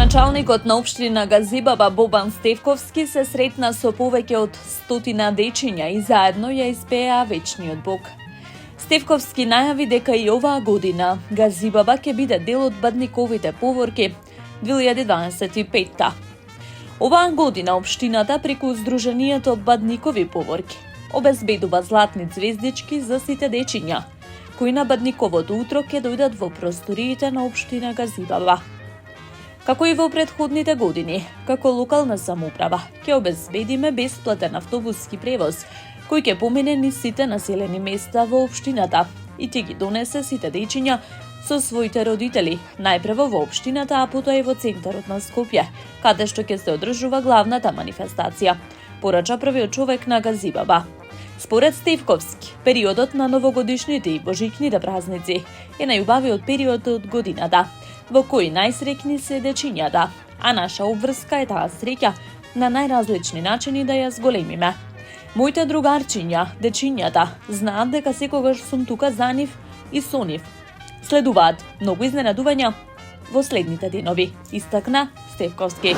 Градоначалникот на општина Газибаба Бобан Стевковски се сретна со повеќе од 100 дечиња и заедно ја испеа вечниот Бог. Стевковски најави дека и оваа година Газибаба ќе биде дел од Бадниковите поворки 2025. Оваа година општината преку Сдруженијето Бадникови поворки обезбедува златни звездички за сите дечиња, кои на Бадниковото утро ќе дојдат во просториите на општина Газибаба. Како и во претходните години, како локална самоуправа, ќе обезбедиме бесплатен автобуски превоз, кој ќе помине низ сите населени места во општината и ќе ги донесе сите дечиња со своите родители, најпрво во општината, а потоа и во центарот на Скопје, каде што ќе се одржува главната манифестација, порача првиот човек на Газибаба. Според Стевковски, периодот на новогодишните и божикните празници е најубавиот период од годината, во кој најсреќни се дечињата, а наша обврска е таа среќа на најразлични начини да ја зголемиме. Моите другарчиња, дечињата, знаат дека секогаш сум тука за нив и со нив. Следуваат многу изненадувања во следните денови, истакна Стевковски.